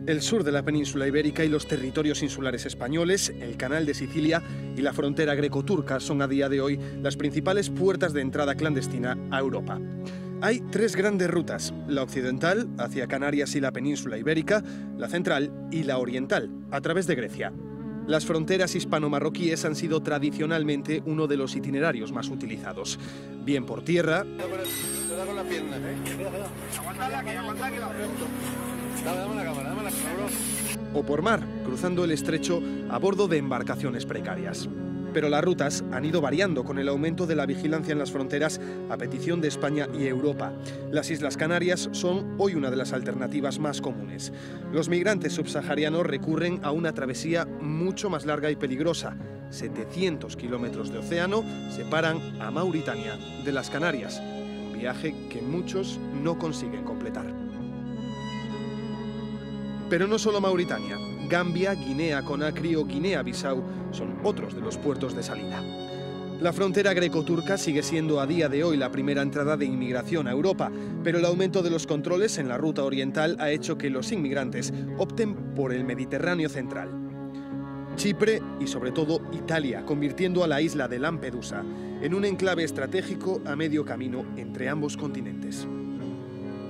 El sur de la península ibérica y los territorios insulares españoles, el Canal de Sicilia y la frontera greco-turca son a día de hoy las principales puertas de entrada clandestina a Europa. Hay tres grandes rutas, la occidental, hacia Canarias y la península ibérica, la central y la oriental, a través de Grecia. Las fronteras hispano-marroquíes han sido tradicionalmente uno de los itinerarios más utilizados, bien por tierra o por mar, cruzando el estrecho a bordo de embarcaciones precarias. Pero las rutas han ido variando con el aumento de la vigilancia en las fronteras a petición de España y Europa. Las Islas Canarias son hoy una de las alternativas más comunes. Los migrantes subsaharianos recurren a una travesía mucho más larga y peligrosa. 700 kilómetros de océano separan a Mauritania de las Canarias, un viaje que muchos no consiguen completar. Pero no solo Mauritania. Gambia, Guinea-Conakry o Guinea-Bissau son otros de los puertos de salida. La frontera greco-turca sigue siendo a día de hoy la primera entrada de inmigración a Europa, pero el aumento de los controles en la ruta oriental ha hecho que los inmigrantes opten por el Mediterráneo central. Chipre y sobre todo Italia, convirtiendo a la isla de Lampedusa en un enclave estratégico a medio camino entre ambos continentes.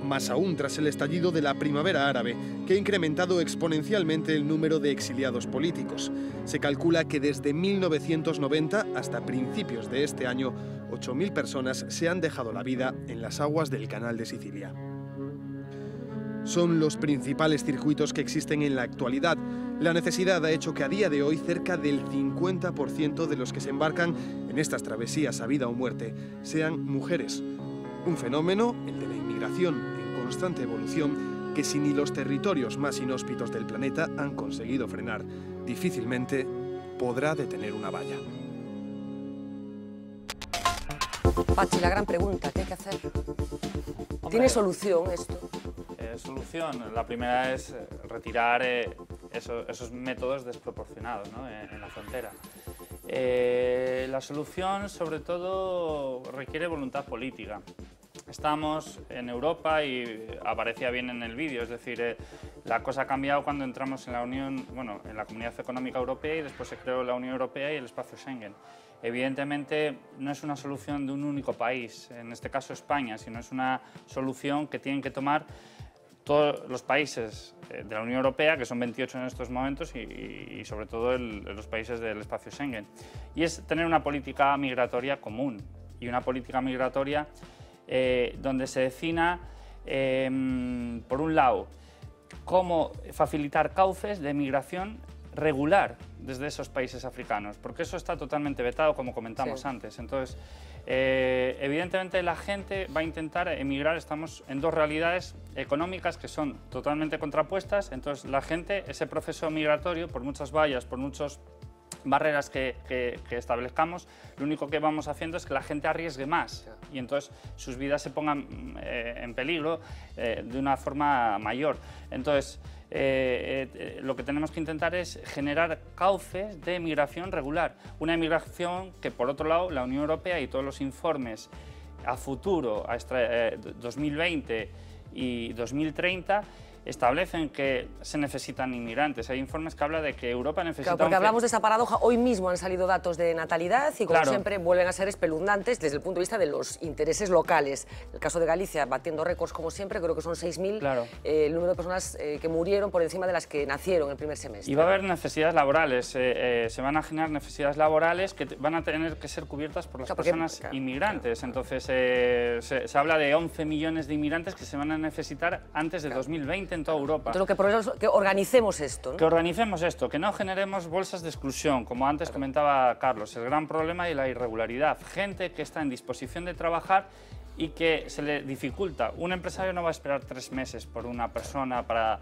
Más aún tras el estallido de la primavera árabe, que ha incrementado exponencialmente el número de exiliados políticos. Se calcula que desde 1990 hasta principios de este año, 8.000 personas se han dejado la vida en las aguas del Canal de Sicilia. Son los principales circuitos que existen en la actualidad. La necesidad ha hecho que a día de hoy cerca del 50% de los que se embarcan en estas travesías a vida o muerte sean mujeres. Un fenómeno, el de la inmigración en constante evolución, que si ni los territorios más inhóspitos del planeta han conseguido frenar, difícilmente podrá detener una valla. Pachi, la gran pregunta, ¿qué hay que hacer? ¿Tiene solución esto? Solución, la primera es retirar esos métodos desproporcionados, ¿no? en la frontera. La solución, sobre todo, requiere voluntad política. Estamos en Europa y aparecía bien en el vídeo, es decir, la cosa ha cambiado cuando entramos en la Unión, bueno, en la Comunidad Económica Europea y después se creó la Unión Europea y el espacio Schengen. Evidentemente no es una solución de un único país, en este caso España, sino es una solución que tienen que tomar todos los países de la Unión Europea, que son 28 en estos momentos, y sobre todo los países del espacio Schengen. Y es tener una política migratoria común y una política migratoria donde se defina, por un lado, cómo facilitar cauces de migración regular desde esos países africanos, porque eso está totalmente vetado, como comentamos antes. Entonces, evidentemente la gente va a intentar emigrar, estamos en dos realidades económicas que son totalmente contrapuestas, entonces la gente, ese proceso migratorio, por muchas vallas, por muchas barreras que establezcamos, lo único que vamos haciendo es que la gente arriesgue más y entonces sus vidas se pongan en peligro de una forma mayor. Entonces, lo que tenemos que intentar es generar cauces de migración regular. Una emigración que, por otro lado, la Unión Europea y todos los informes a futuro, a 2020 y 2030, establecen que se necesitan inmigrantes. Hay informes que hablan de que Europa necesita... Claro, porque hablamos de esa paradoja. Hoy mismo han salido datos de natalidad y, como siempre, vuelven a ser espeluznantes desde el punto de vista de los intereses locales. El caso de Galicia, batiendo récords como siempre, creo que son 6.000 el número de personas que murieron por encima de las que nacieron el primer semestre. Y va a haber necesidades laborales, se van a generar necesidades laborales que van a tener que ser cubiertas por las personas inmigrantes. Entonces, se habla de 11 millones de inmigrantes que se van a necesitar antes de 2020. en toda Europa. Entonces lo que proponemos es que organicemos esto, ¿no? Que organicemos esto, que no generemos bolsas de exclusión, como antes comentaba Carlos, el gran problema y la irregularidad. Gente que está en disposición de trabajar y que se le dificulta. Un empresario no va a esperar 3 meses por una persona para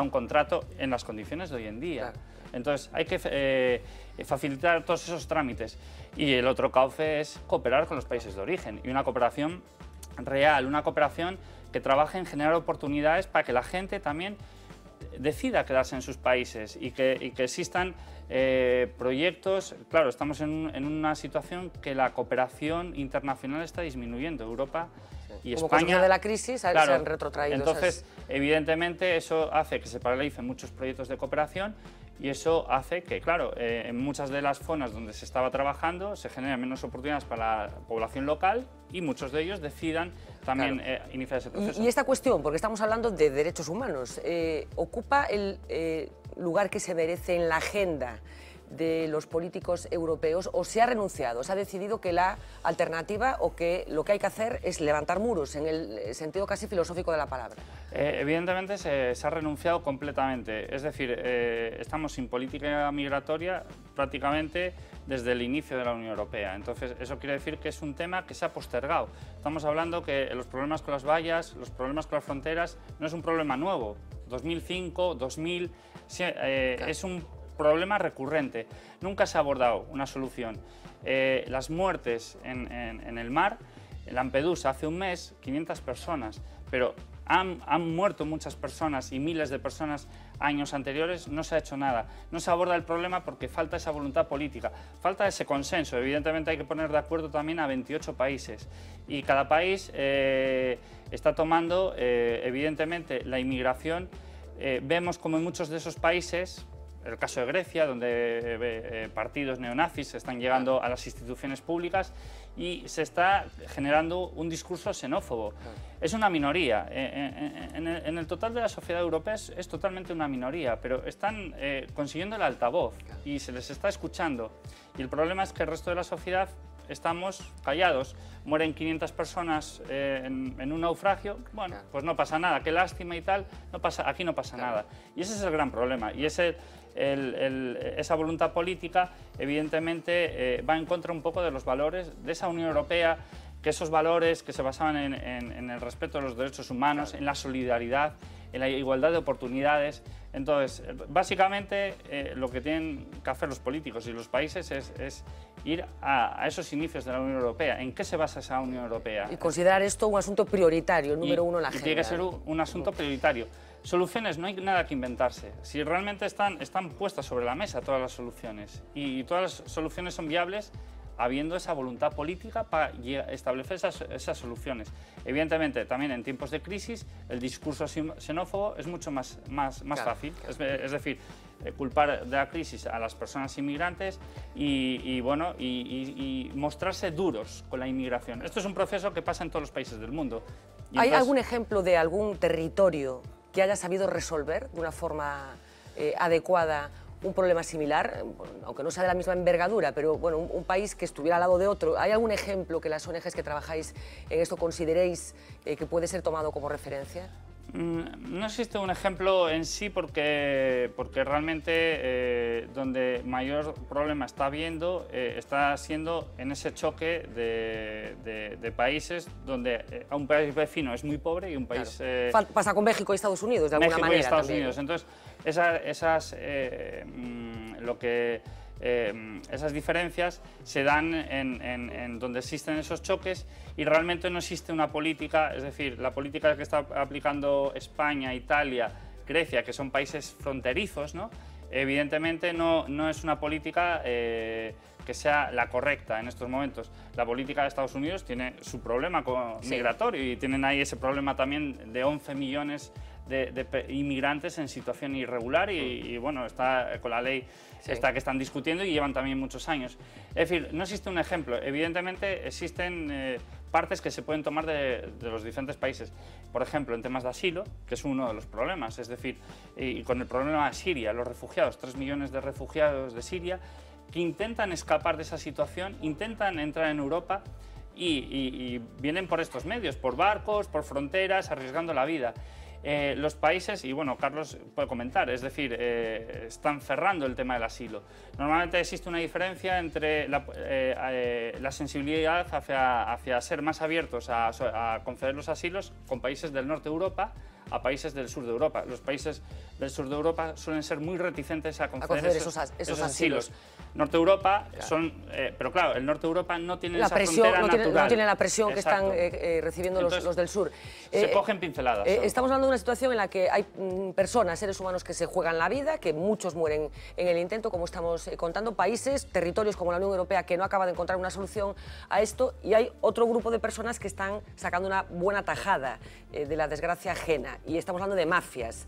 un contrato en las condiciones de hoy en día. Entonces hay que facilitar todos esos trámites. Y el otro cauce es cooperar con los países de origen y una cooperación real, una cooperación que trabaje en generar oportunidades para que la gente también decida quedarse en sus países y que existan proyectos. Claro, estamos en una situación que la cooperación internacional está disminuyendo. Europa y Como España, consecuencia de la crisis, claro, se han retrotraído. Entonces, evidentemente, eso hace que se paralicen muchos proyectos de cooperación y eso hace que, claro, en muchas de las zonas donde se estaba trabajando se generen menos oportunidades para la población local y muchos de ellos decidan también iniciar ese proceso. Y esta cuestión, porque estamos hablando de derechos humanos, ¿ocupa el lugar que se merece en la agenda de los políticos europeos o se ha renunciado? ¿Se ha decidido que la alternativa o que lo que hay que hacer es levantar muros, en el sentido casi filosófico de la palabra? Evidentemente se ha renunciado completamente. Es decir, estamos sin política migratoria prácticamente desde el inicio de la Unión Europea. Entonces, eso quiere decir que es un tema que se ha postergado. Estamos hablando que los problemas con las vallas, los problemas con las fronteras, no es un problema nuevo. 2005, 2000, es un problema recurrente. Nunca se ha abordado una solución. Las muertes en el mar, en Lampedusa, hace un mes, 500 personas, pero han muerto muchas personas y miles de personas años anteriores, no se ha hecho nada. No se aborda el problema porque falta esa voluntad política, falta ese consenso. Evidentemente hay que poner de acuerdo también a 28 países y cada país está tomando, evidentemente, la inmigración. Vemos como en muchos de esos países, el caso de Grecia, donde partidos neonazis están llegando a las instituciones públicas y se está generando un discurso xenófobo. Es una minoría. En el total de la sociedad europea es totalmente una minoría, pero están consiguiendo el altavoz y se les está escuchando. Y el problema es que el resto de la sociedad estamos callados. Mueren 500 personas en un naufragio, bueno, pues no pasa nada, qué lástima y tal, aquí no pasa nada. Y ese es el gran problema. Y esa voluntad política, evidentemente, va en contra un poco de los valores de esa Unión Europea, que esos valores que se basaban en el respeto de los derechos humanos, en la solidaridad, en la igualdad de oportunidades. Entonces, básicamente, lo que tienen que hacer los políticos y los países es ir a esos inicios de la Unión Europea. ¿En qué se basa esa Unión Europea? Y considerar esto un asunto prioritario, número uno en la agenda. Tiene que ser un asunto prioritario. Soluciones, no hay nada que inventarse. Si realmente están puestas sobre la mesa todas las soluciones y todas las soluciones son viables, habiendo esa voluntad política para establecer esas soluciones. Evidentemente, también en tiempos de crisis, el discurso xenófobo es mucho más fácil. Es decir, culpar de la crisis a las personas inmigrantes y mostrarse duros con la inmigración. Esto es un proceso que pasa en todos los países del mundo. ¿Hay algún ejemplo de algún territorio que haya sabido resolver de una forma adecuada un problema similar, aunque no sea de la misma envergadura, pero bueno, un país que estuviera al lado de otro? ¿Hay algún ejemplo que las ONGs que trabajáis en esto consideréis que puede ser tomado como referencia? No existe un ejemplo en sí porque realmente donde mayor problema está habiendo está siendo en ese choque de países donde a un país vecino es muy pobre y un país... Pasa con México y Estados Unidos, de alguna manera. México y Estados también. Unidos. Entonces, esas diferencias se dan en donde existen esos choques y realmente no existe una política, es decir, la política que está aplicando España, Italia, Grecia, que son países fronterizos, ¿no? Evidentemente no es una política que sea la correcta en estos momentos. La política de Estados Unidos tiene su problema migratorio y tienen ahí ese problema también de 11 millones de inmigrantes en situación irregular y bueno, está con la ley esta que están discutiendo y llevan también muchos años. Es decir, no existe un ejemplo. Evidentemente existen partes que se pueden tomar de los diferentes países. Por ejemplo, en temas de asilo, que es uno de los problemas, es decir, y con el problema de Siria, los refugiados, 3 millones de refugiados de Siria, que intentan escapar de esa situación, intentan entrar en Europa y vienen por estos medios, por barcos, por fronteras, arriesgando la vida. Los países, y bueno, Carlos puede comentar, es decir, están cerrando el tema del asilo. Normalmente existe una diferencia entre la sensibilidad hacia ser más abiertos a conceder los asilos con países del norte de Europa a países del sur de Europa. Los países del sur de Europa suelen ser muy reticentes a conceder esos asilos. Norte de Europa son... pero claro, el norte de Europa no tiene esa frontera natural. No tiene la presión que están recibiendo los del sur. Se cogen pinceladas. Estamos hablando de una situación en la que hay personas, seres humanos que se juegan la vida, que muchos mueren en el intento, como estamos contando, países, territorios como la Unión Europea que no acaba de encontrar una solución a esto, y hay otro grupo de personas que están sacando una buena tajada de la desgracia ajena, y estamos hablando de mafias.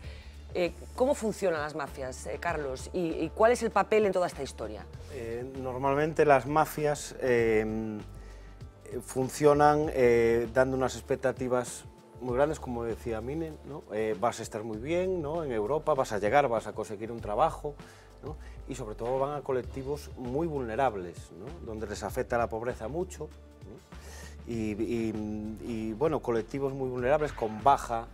¿Cómo funcionan las mafias, Carlos? ¿Y cuál es el papel en toda esta historia? Normalmente las mafias funcionan dando unas expectativas muy grandes, como decía Mine, ¿no? Vas a estar muy bien, ¿no? En Europa, vas a llegar, vas a conseguir un trabajo, ¿no? Y sobre todo van a colectivos muy vulnerables, ¿no? Donde les afecta la pobreza mucho, ¿no? Y bueno, colectivos muy vulnerables con baja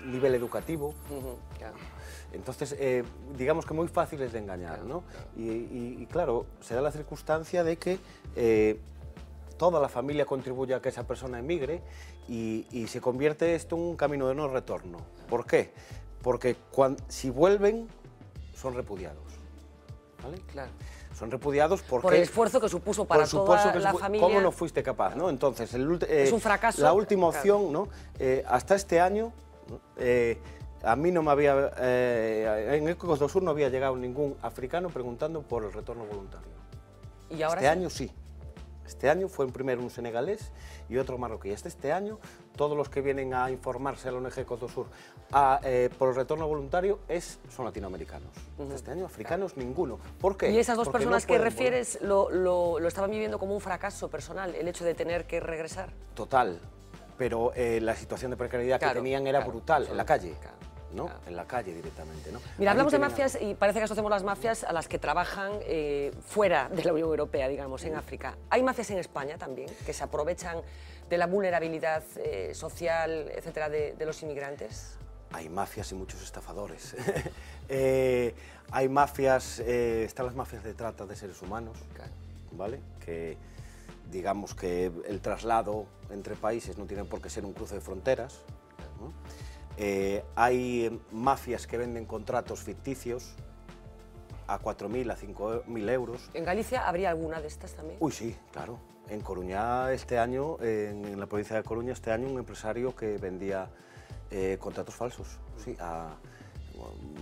nivel educativo. Claro. Entonces, digamos que muy fáciles de engañar, ¿no? Y claro, se da la circunstancia de que toda la familia contribuye a que esa persona emigre y se convierte esto en un camino de no retorno. ¿Por qué? Porque si vuelven, son repudiados, ¿vale? Claro. Son repudiados porque... Por el esfuerzo que supuso para toda la familia. ¿Cómo no fuiste capaz, no? Entonces, es un fracaso. La última opción, ¿no? Hasta este año, a mí no me había... en Ecos do Sur no había llegado ningún africano preguntando por el retorno voluntario. ¿Y ahora este año sí. Este año fue primero un senegalés y otro marroquí. Este año, todos los que vienen a informarse a la ONG Ecos do Sur por el retorno voluntario son latinoamericanos. Este año, africanos, ninguno. ¿Por qué? Y esas dos Porque personas no que pueden refieres lo estaban viviendo como un fracaso personal, el hecho de tener que regresar. Total, pero la situación de precariedad que tenían era brutal, en la calle. ¿no? En la calle directamente, ¿no? Mira, hablamos de mafias y parece que asociamos las mafias a las que trabajan fuera de la Unión Europea, digamos, en África. ¿Hay mafias en España también que se aprovechan de la vulnerabilidad social, etcétera, de los inmigrantes? Hay mafias y muchos estafadores. Hay mafias, están las mafias de trata de seres humanos, ¿vale? Que digamos que el traslado entre países no tiene por qué ser un cruce de fronteras, ¿no? Hay mafias que venden contratos ficticios a 4.000, a 5.000 euros. ¿En Galicia habría alguna de estas también? Uy, sí, claro. En Coruña este año, en la provincia de Coruña este año, un empresario que vendía contratos falsos, sí, a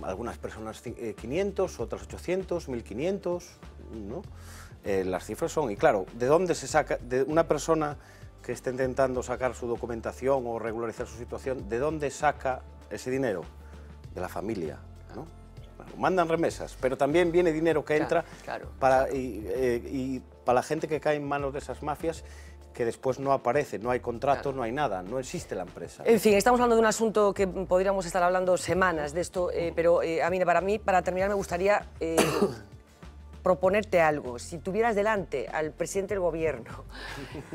algunas personas 500, otras 800, 1.500, ¿no? Las cifras son, y claro, ¿de dónde se saca? De una persona que esté intentando sacar su documentación o regularizar su situación, ¿de dónde saca ese dinero? De la familia, ¿no? Bueno, mandan remesas, pero también viene dinero que entra y para la gente que cae en manos de esas mafias, que después no aparece, no hay contrato, no hay nada, no existe la empresa. En fin, estamos hablando de un asunto que podríamos estar hablando semanas de esto, pero a mí, para terminar, me gustaría proponerte algo. Si tuvieras delante al presidente del gobierno,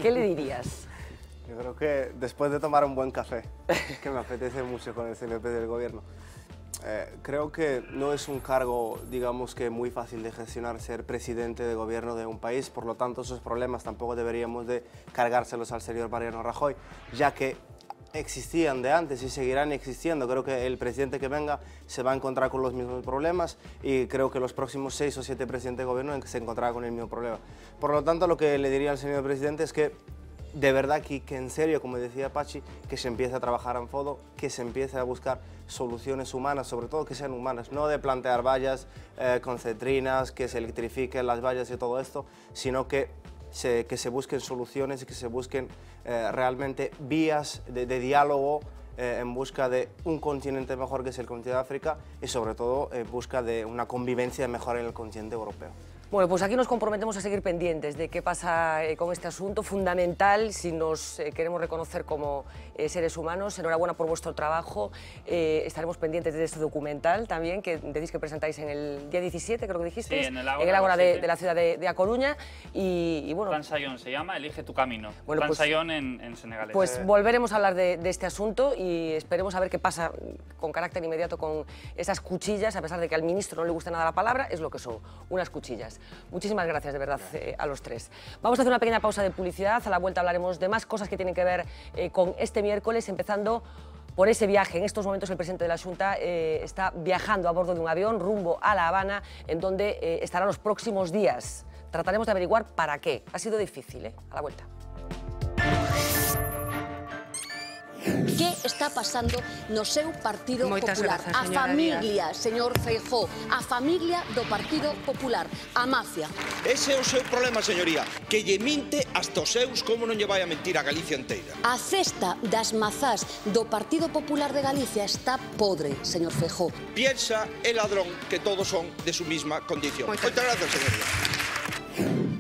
¿qué le dirías? Yo creo que después de tomar un buen café, que me apetece mucho con el señor presidente del gobierno, creo que no es un cargo, digamos que muy fácil de gestionar ser presidente de gobierno de un país, por lo tanto esos problemas tampoco deberíamos de cargárselos al señor Mariano Rajoy, ya que existían de antes y seguirán existiendo. Creo que el presidente que venga se va a encontrar con los mismos problemas y creo que los próximos 6 o 7 presidentes de gobierno se encontrarán con el mismo problema. Por lo tanto, lo que le diría al señor presidente es que de verdad que en serio, como decía Pachi, que se empiece a trabajar en fondo, que se empiece a buscar soluciones humanas, sobre todo que sean humanas, no de plantear vallas concentrinas, que se electrifiquen las vallas y todo esto, sino que se busquen soluciones y que se busquen realmente vías de diálogo en busca de un continente mejor que es el continente de África y sobre todo en busca de una convivencia mejor en el continente europeo. Bueno, pues aquí nos comprometemos a seguir pendientes de qué pasa con este asunto fundamental si nos queremos reconocer como seres humanos. Enhorabuena por vuestro trabajo. Estaremos pendientes de este documental también, que decís que presentáis en el día 17, creo que dijiste, sí, en el Ágora de la ciudad de A Coruña. Y bueno, Plan Sayón se llama, Elige tu camino. Bueno, Plan pues, Sayón en senegalés. Pues volveremos a hablar de este asunto y esperemos a ver qué pasa con carácter inmediato con esas cuchillas, a pesar de que al ministro no le gusta nada la palabra, es lo que son, unas cuchillas. Muchísimas gracias, de verdad, a los tres. Vamos a hacer una pequeña pausa de publicidad. A la vuelta hablaremos de más cosas que tienen que ver con este miércoles, empezando por ese viaje. En estos momentos el presidente de la Xunta está viajando a bordo de un avión rumbo a La Habana, en donde estará los próximos días. Trataremos de averiguar para qué. Ha sido difícil, A la vuelta. Que está pasando no seu Partido Moitas Popular? grazas, A señora familia, señor Feijóo, a familia do Partido Popular, a mafia. Ese é o seu problema, señoría, que lle minte hasta os seus como non lle vai a mentir a Galicia inteira. A cesta das mazás do Partido Popular de Galicia está podre, señor Feijóo. Piensa el ladrón que todos son de su misma condición. Moitas gracias, señoría.